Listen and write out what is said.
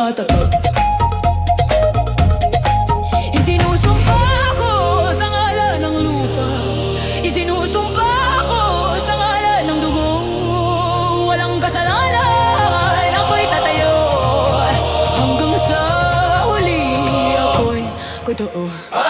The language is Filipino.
matatag. Isinusumpa ko sa ngalan ng lupa, isinusumpa ko sa ngalan ng dugo. Walang kasalanan, ako'y tatayo hanggang sa huli. Ako'y totoo.